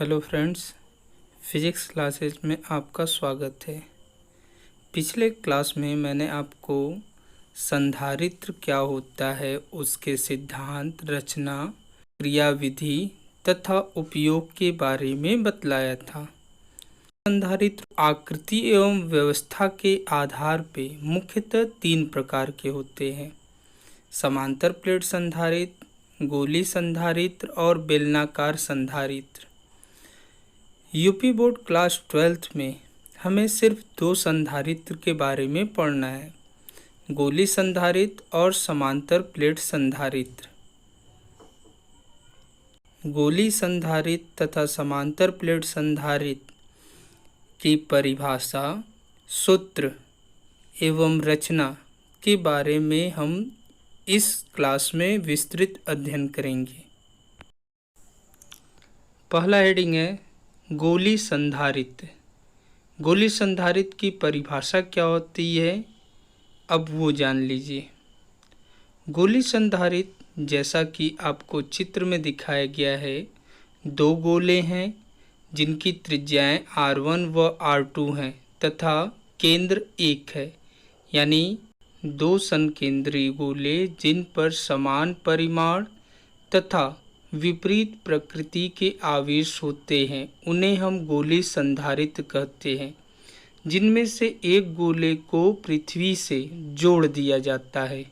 Hello friends, physics classes में आपका स्वागत है। पिछले क्लास में मैंने आपको संधारित्र क्या होता है, उसके सिद्धांत, रचना, क्रियाविधि तथा उपयोग के बारे में बतलाया था। संधारित्र आकृति एवं व्यवस्था के आधार पे मुख्यतः 3 प्रकार के होते हैं: समांतर प्लेट संधारित्र, गोली संधारित्र और बेलनाकार संधारित्र। यूपी बोर्ड क्लास 12th में हमें सिर्फ 2 संधारित्र के बारे में पढ़ना है: गोली संधारित्र और समांतर प्लेट संधारित्र। गोली संधारित्र तथा समांतर प्लेट संधारित्र की परिभाषा, सूत्र एवं रचना के बारे में हम इस क्लास में विस्तृत अध्ययन करेंगे। पहला हेडिंग है गोली संधारित्र। गोली संधारित्र की परिभाषा क्या होती है, अब वो जान लीजिए। गोली संधारित्र जैसा कि आपको चित्र में दिखाया गया है, 2 गोले हैं जिनकी त्रिज्याएं R1 व R2 हैं तथा केंद्र 1 है, यानी 2 संकेंद्री गोले जिन पर समान परिमाण तथा विपरीत प्रकृति के आवेश होते हैं, उन्हें हम गोली संधारित्र कहते हैं, जिनमें से एक गोले को पृथ्वी से जोड़ दिया जाता है,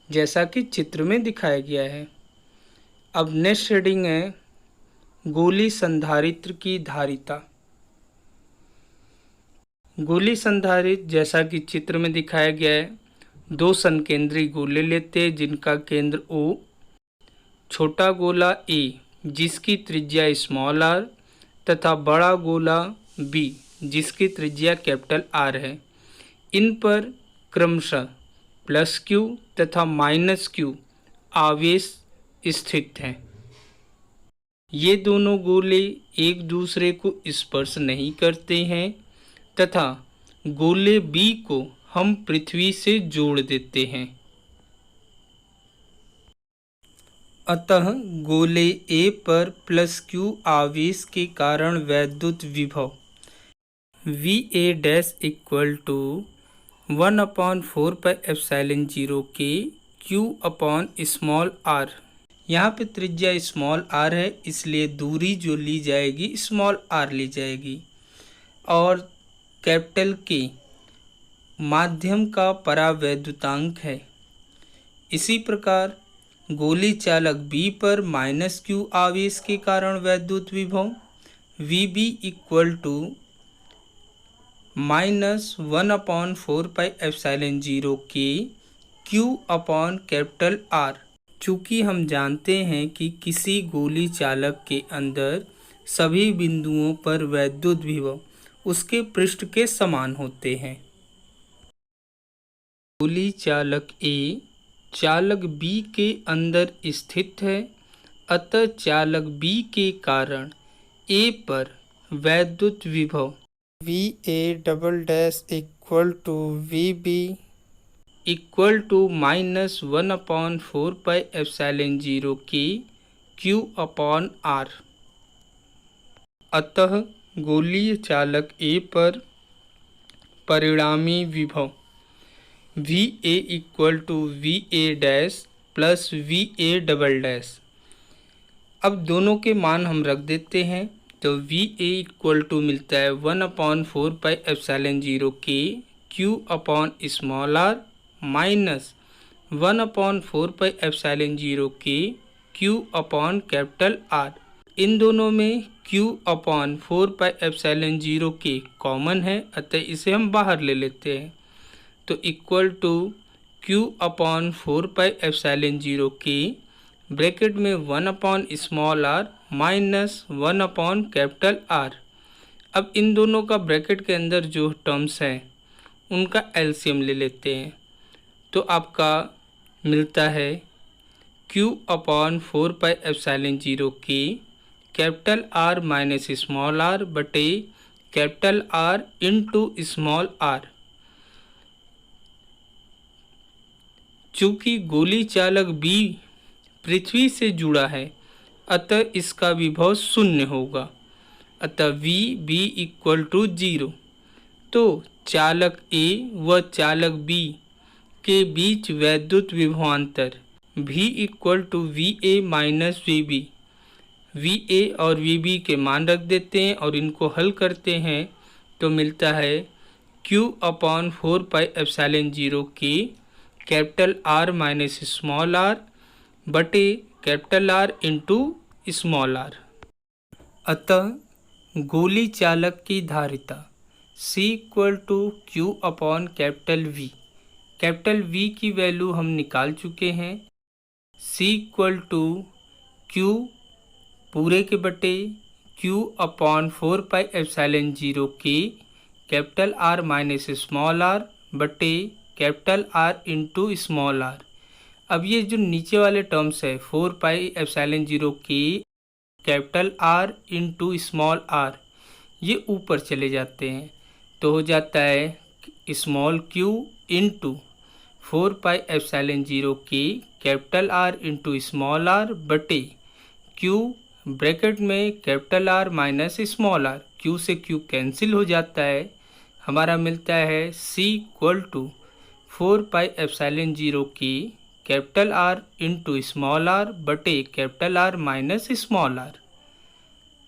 जैसा कि चित्र में दिखाया गया है। अब नेक्स्ट हेडिंग है गोली संधारित्र की धारिता। गोली संधारित्र जैसा कि चित्र में दिखाया गया है, 2 संकेंद्री गोले लेते हैं जिनका केंद्र O, छोटा गोला A जिसकी त्रिज्या स्मॉल r तथा बड़ा गोला B जिसकी त्रिज्या कैपिटल R है। इन पर क्रमशः +q तथा -q आवेश स्थित हैं। ये दोनों गोले एक दूसरे को स्पर्श नहीं करते हैं तथा गोले B को हम पृथ्वी से जोड़ देते हैं। अतः गोले A पर +q आवेश के कारण वैद्युत विभव VA' = 1/4πε0 के Q/r। यहाँ पे त्रिज्या स्मॉल r है, इसलिए दूरी जो ली जाएगी स्मॉल r ली जाएगी, और कैपिटल K माध्यम का परावैद्युतांक है। इसी प्रकार गोली चालक B पर -q आवेश के कारण वैद्युत विभव VB = -1/4πε0 के Q/R। चूँकि हम जानते हैं कि किसी गोली चालक के अंदर सभी बिंदुओं पर वैद्युत विभव उसके पृष्ठ के समान होते हैं। गोली चालक A चालक B के अंदर स्थित है, अतः चालक B के कारण A पर वैद्युत विभव VA' = VB = -1/4πε0 के Q/R। अतः गोलीय चालक A पर परिणामी विभव VA = VA' + VA'। अब दोनों के मान हम रख देते हैं, तो VA = मिलता है 1/4πε0 के Q/r -1/4πε0 के Q/R। इन दोनों में Q/4πε0 के कॉमन है, अतः इसे हम बाहर ले लेते हैं, तो Q/4πε0 के ब्रैकेट में 1/r -1/R। अब इन दोनों का ब्रैकेट के अंदर जो टर्म्स हैं उनका एलसीएम ले लेते हैं, तो आपका मिलता है Q/4πε0 के R - r बटे R × r। चूँकि गोली चालक B पृथ्वी से जुड़ा है, अतः इसका विभव शून्य होगा। अतः वी बी इक्वल टू 0। तो चालक ए व चालक बी के बीच वैद्युत विभवांतर V equal to V A minus V B, V A और वी बी के मान रख देते हैं और इनको हल करते हैं तो मिलता है Q अपॉन 4πε0 के capital R minus small r बटे capital R into small r. अतः गोली चालक की धारिता C equal to Q upon capital V, capital V की वैल्यू हम निकाल चुके हैं। C इक्वल टू Q पूरे के बटे Q अपॉन 4πε0 के capital R minus small r बटे capital R into small r. अब ये जो नीचे वाले टर्म्स है 4πε0 के capital R into small r, ये ऊपर चले जाते हैं तो हो जाता है स्मॉल q इंटू 4πε0 के capital R into small r बटे q ब्रैकेट में capital R minus small r, q से q कैंसिल हो जाता है, हमारा मिलता है C इक्वल टू 4πε0 के capital R into small r बटे capital R minus small r.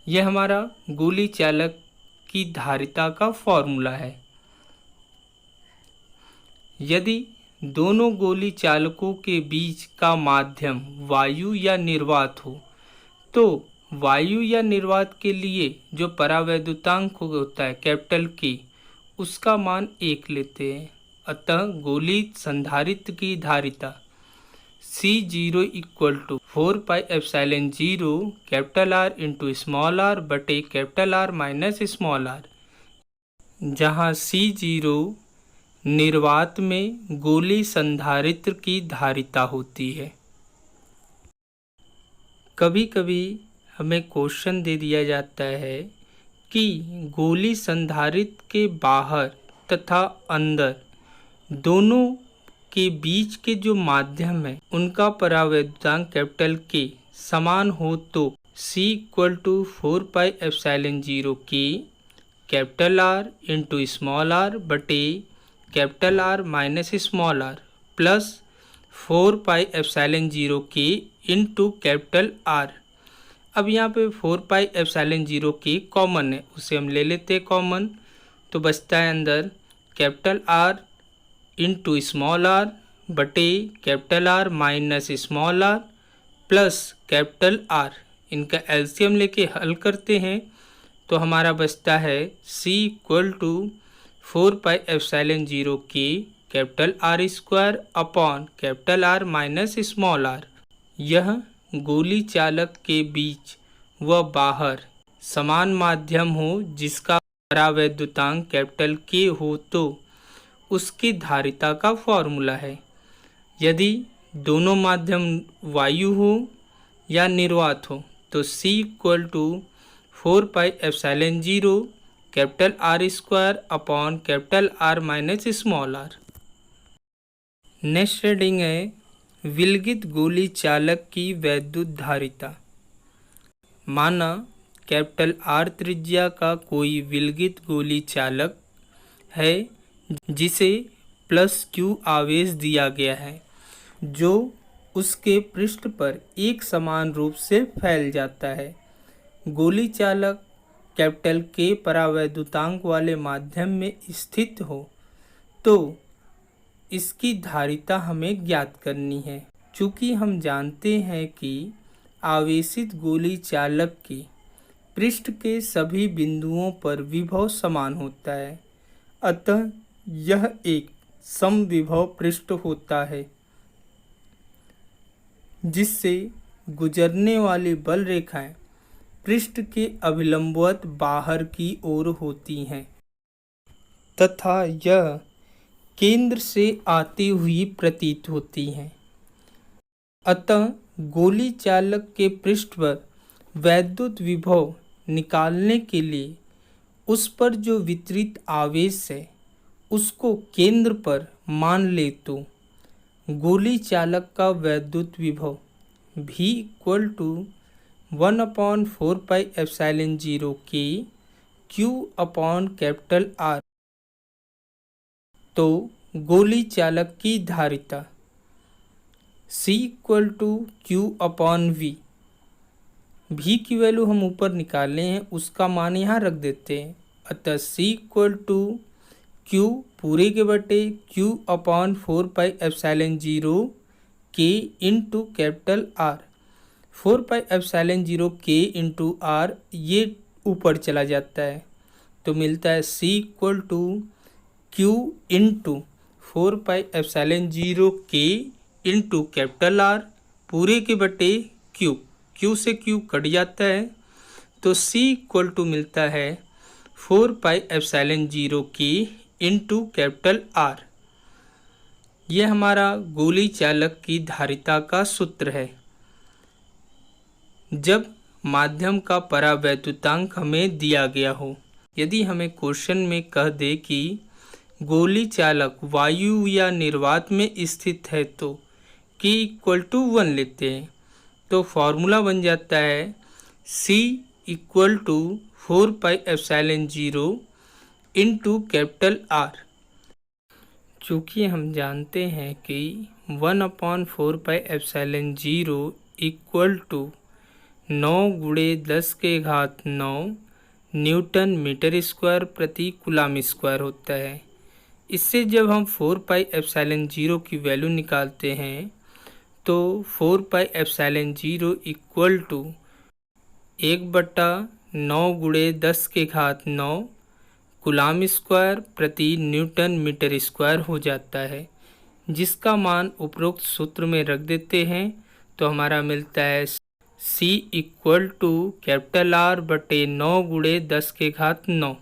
यह हमारा गोली चालक की धारिता का फॉर्मूला है। यदि दोनों गोली चालकों के बीच का माध्यम वायु या निर्वात हो तो वायु या निर्वात के लिए जो परावैद्युतांक होता है कैपिटल के, उसका मान 1 लेते हैं। अतः गोली संधारित्र की धारिता C0 equal to 4πε0 capital R into small r बटे capital R minus small r, जहाँ C0 निर्वात में गोली संधारित्र की धारिता होती है। कभी कभी हमें क्वेश्चन दे दिया जाता है कि गोली संधारित्र के बाहर तथा अंदर दोनों के बीच के जो माध्यम है उनका परावैद्युतांक कैपिटल के समान हो तो C इक्वल टू 4πε0 के capital R into small r बटे capital R minus small r plus 4πε0 के इंटू कैपिटल R। अब यहाँ पे 4πε0 के कॉमन है, उसे हम ले लेते हैं कॉमन, तो बचता है अंदर capital R into small r बटे capital R minus small r plus capital R। इनका एलसीएम लेके हल करते हैं तो हमारा बचता है C इक्वल टू 4πε0 के capital R square upon capital R minus small r. यह गोली चालक के बीच व बाहर समान माध्यम हो जिसका परावैद्युतांक कैपिटल के हो तो उसकी धारिता का फॉर्मूला है। यदि दोनों माध्यम वायु हो या निर्वात हो तो C equal to 4πε0 capital R square upon capital R minus small r. Next reading है विलगित गोली चालक की वैद्युत धारिता। माना कैपिटल R त्रिज्या का कोई विलगित गोली चालक है जिसे प्लस Q आवेश दिया गया है जो उसके पृष्ठ पर एक समान रूप से फैल जाता है। गोली चालक कैपिटल K परावैद्युतांक वाले माध्यम में स्थित हो तो इसकी धारिता हमें ज्ञात करनी है। चूँकि हम जानते हैं कि आवेशित गोली चालक के पृष्ठ के सभी बिंदुओं पर विभव समान होता है, अतः यह एक समविभव पृष्ठ होता है जिससे गुजरने वाली बल रेखाएं पृष्ठ के अभिलंबवत बाहर की ओर होती हैं तथा यह केंद्र से आती हुई प्रतीत होती हैं। अतः गोली चालक के पृष्ठ पर वैद्युत विभव निकालने के लिए उस पर जो वितरित आवेश है उसको केंद्र पर मान ले तो गोली चालक का वैद्युत विभव V equal to 1/4πε0 K Q upon capital R। तो गोली चालक की धारिता C equal to Q upon V। V की वैल्यू हम ऊपर निकाले हैं, उसका मान यहाँ रख देते हैं। अतः C इक्वल टू Q पूरे के बटे Q upon 4πε0 K into capital R। 4πε0 K into R ये ऊपर चला जाता है, तो मिलता है C equal to Q into 4πε0 K into capital R पूरे के बटे Q। Q से Q कट जाता है, तो C इक्वल टू मिलता है 4πε0 K इंटू कैपिटल R। यह हमारा गोली चालक की धारिता का सूत्र है। जब माध्यम का परावैद्युतांक हमें दिया गया हो, यदि हमें क्वेश्चन में कह दे कि गोली चालक वायु या निर्वात में स्थित है तो K इक्वल टू 1 लेते हैं, तो फॉर्मूला बन जाता है C equal to 4πε0 into capital R। चूँकि हम जानते हैं कि 1/4πε0 equal to 9 × 10⁻⁹ newton metre square प्रति कूलम स्क्वायर होता है। इससे जब हम 4πε0 की वैल्यू निकालते हैं तो 4πε0 इक्वल टू 1/9 × 10⁻⁹ कूलम स्क्वायर प्रति न्यूटन मीटर स्क्वायर हो जाता है, जिसका मान उपरोक्त सूत्र में रख देते हैं तो हमारा मिलता है C equal to capital R बटे 9 × 10⁻⁹।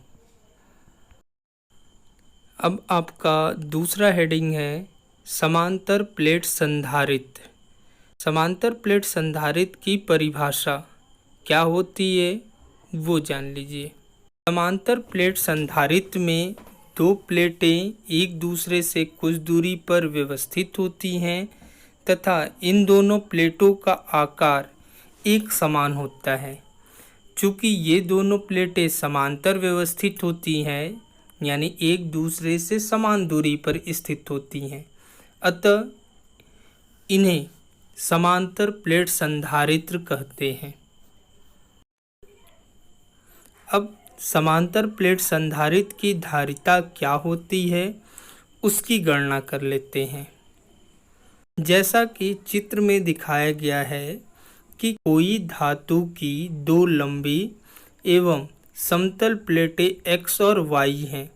अब आपका दूसरा हेडिंग है समांतर प्लेट संधारित्र। समांतर प्लेट संधारित्र की परिभाषा क्या होती है वो जान लीजिए। समांतर प्लेट संधारित्र में दो प्लेटें एक दूसरे से कुछ दूरी पर व्यवस्थित होती हैं तथा इन दोनों प्लेटों का आकार एक समान होता है। चूँकि ये दोनों प्लेटें समांतर व्यवस्थित होती हैं, यानी एक दूसरे से समान दूरी पर स्थित होती हैं, अतः इन्हें समांतर प्लेट संधारित्र कहते हैं। अब समांतर प्लेट संधारित्र की धारिता क्या होती है उसकी गणना कर लेते हैं। जैसा कि चित्र में दिखाया गया है कि कोई धातु की दो लंबी एवं समतल प्लेटें X और Y हैं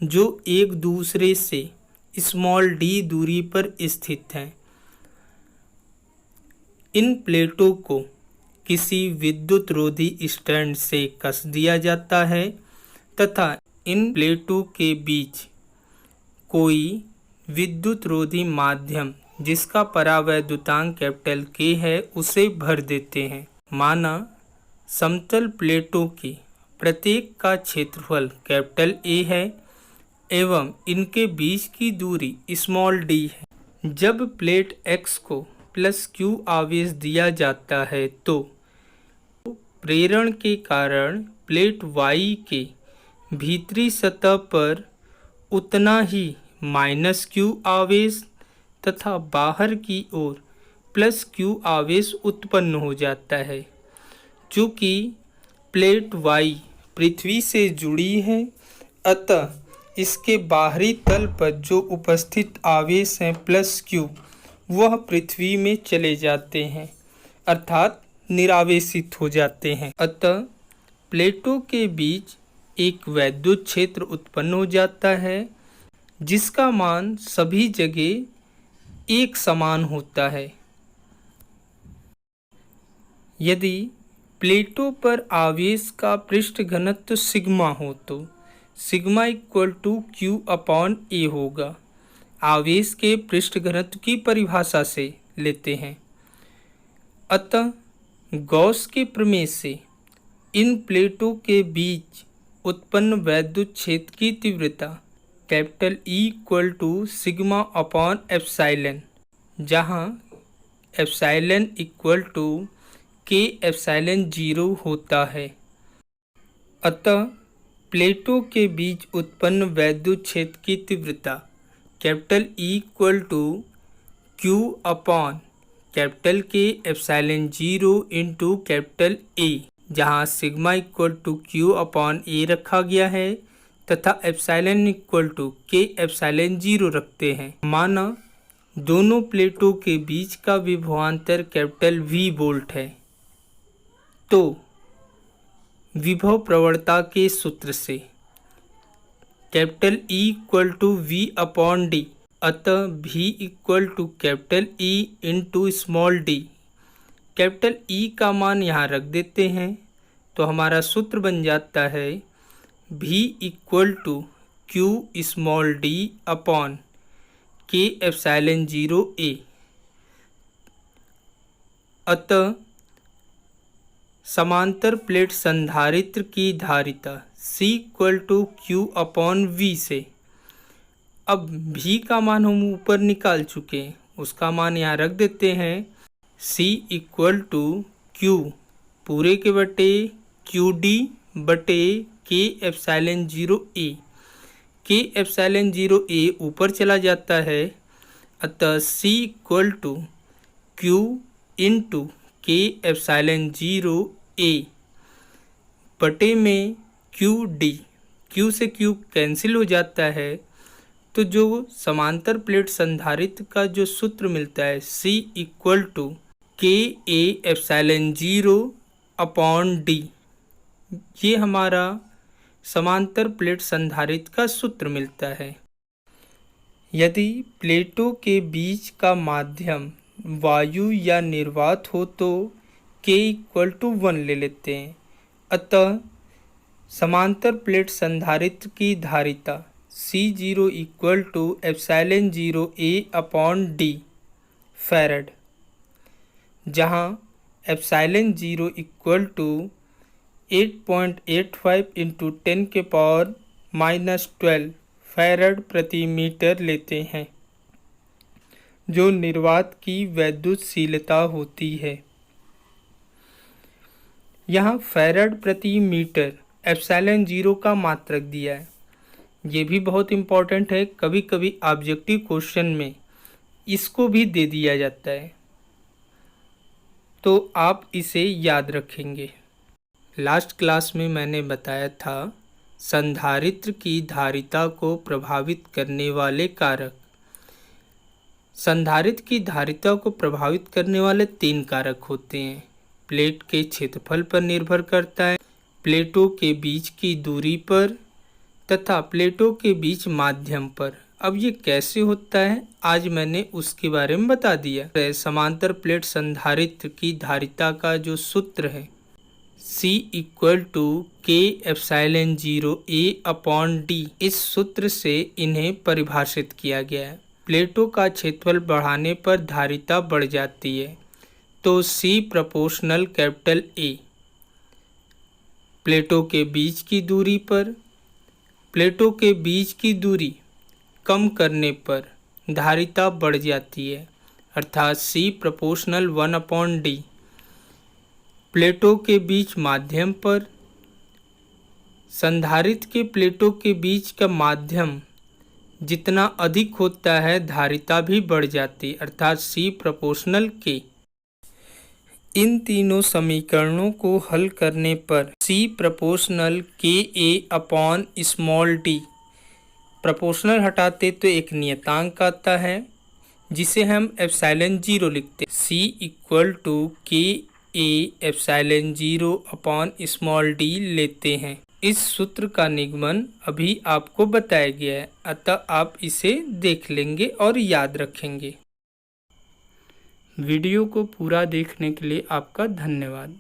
जो एक दूसरे से d दूरी पर स्थित हैं। इन प्लेटों को किसी विद्युत रोधी स्टैंड से कस दिया जाता है तथा इन प्लेटों के बीच कोई विद्युत रोधी माध्यम जिसका परावैद्युतांक कैपिटल K है उसे भर देते हैं। माना समतल प्लेटों की प्रत्येक का क्षेत्रफल कैपिटल A है एवं इनके बीच की दूरी d है। जब प्लेट X को +Q आवेश दिया जाता है तो प्रेरण के कारण प्लेट Y के भीतरी सतह पर उतना ही -Q आवेश तथा बाहर की ओर +Q आवेश उत्पन्न हो जाता है। चूँकि प्लेट Y पृथ्वी से जुड़ी है, अतः इसके बाहरी तल पर जो उपस्थित आवेश हैं +Q वह पृथ्वी में चले जाते हैं, अर्थात निरावेशित हो जाते हैं। अतः प्लेटों के बीच एक वैद्युत क्षेत्र उत्पन्न हो जाता है जिसका मान सभी जगह एक समान होता है। यदि प्लेटों पर आवेश का पृष्ठ घनत्व सिग्मा हो तो सिग्मा इक्वल टू Q/A होगा। आवेश के पृष्ठ घनत्व की परिभाषा से लेते हैं। अतः गॉस के प्रमेय से इन प्लेटों के बीच उत्पन्न वैद्युत क्षेत्र की तीव्रता कैपिटल E इक्वल टू सिग्मा/एप्सिलॉन, जहाँ एप्सिलॉन इक्वल टू के एप्सिलॉन 0 होता है। अतः प्लेटों के बीच उत्पन्न वैद्युत क्षेत्र की तीव्रता capital E equal to Q upon capital K epsilon 0 into capital A, जहाँ sigma equal to Q upon A रखा गया है तथा epsilon equal to K epsilon 0 रखते हैं। माना दोनों प्लेटों के बीच का विभवांतर कैपिटल V वोल्ट है, तो विभव प्रवणता के सूत्र से capital E equal to V upon D, अतः V equal to capital E into small d। Capital E का मान यहाँ रख देते हैं तो हमारा सूत्र बन जाता है V equal to Q small d upon K epsilon 0 A। अतः समांतर प्लेट संधारित्र की धारिता C equal to Q upon V से, अब V का मान हम ऊपर निकाल चुके हैं, उसका मान यहाँ रख देते हैं C इक्वल टू Q पूरे के बटे QD बटे K epsilon 0 A। K epsilon 0 A ऊपर चला जाता है, अतः C equal to Q into K epsilon 0 A बटे में QD, Q से Q कैंसिल हो जाता है, तो जो समांतर प्लेट संधारित्र का जो सूत्र मिलता है C equal to K A epsilon 0 upon D, ये हमारा समांतर प्लेट संधारित्र का सूत्र मिलता है। यदि प्लेटों के बीच का माध्यम वायु या निर्वात हो तो K इक्वल टू 1 ले लेते हैं। अतः समांतर प्लेट संधारित्र की धारिता C0 equal to epsilon 0 A upon D farad, जहाँ एप्सिलॉन 0 इक्वल टू 8.85 इंटू 10 के पावर -12 फैरड प्रति मीटर लेते हैं, जो निर्वात की वैद्युतशीलता होती है। यहाँ फैरड प्रति मीटर एप्सिलॉन 0 का मात्रक दिया है, ये भी बहुत इम्पोर्टेंट है। कभी कभी ऑब्जेक्टिव क्वेश्चन में इसको भी दे दिया जाता है, तो आप इसे याद रखेंगे। लास्ट क्लास में मैंने बताया था संधारित्र की धारिता को प्रभावित करने वाले कारक। संधारित्र की धारिता को प्रभावित करने वाले 3 कारक होते हैं। प्लेट के क्षेत्रफल पर निर्भर करता है, प्लेटों के बीच की दूरी पर तथा प्लेटों के बीच माध्यम पर। अब ये कैसे होता है आज मैंने उसके बारे में बता दिया। समांतर प्लेट संधारित्र की धारिता का जो सूत्र है C equal to K epsilon 0 A upon D, इस सूत्र से इन्हें परिभाषित किया गया है। प्लेटों का क्षेत्रफल बढ़ाने पर धारिता बढ़ जाती है, तो C प्रोपोर्शनल कैपिटल A। प्लेटों के बीच की दूरी पर प्लेटों के बीच की दूरी कम करने पर धारिता बढ़ जाती है, अर्थात C प्रोपोर्शनल 1 अपॉन D। प्लेटों के बीच माध्यम पर संधारित्र के प्लेटों के बीच का माध्यम जितना अधिक होता है धारिता भी बढ़ जाती, अर्थात C प्रोपोर्शनल K। इन तीनों समीकरणों को हल करने पर C proportional KA upon small d, proportional हटाते तो एक नियतांक आता है जिसे हम एप्सिलॉन 0 लिखते। C equal to KA epsilon 0 upon small d लेते हैं। इस सूत्र का निगमन अभी आपको बताया गया है, अतः आप इसे देख लेंगे और याद रखेंगे। वीडियो को पूरा देखने के लिए आपका धन्यवाद।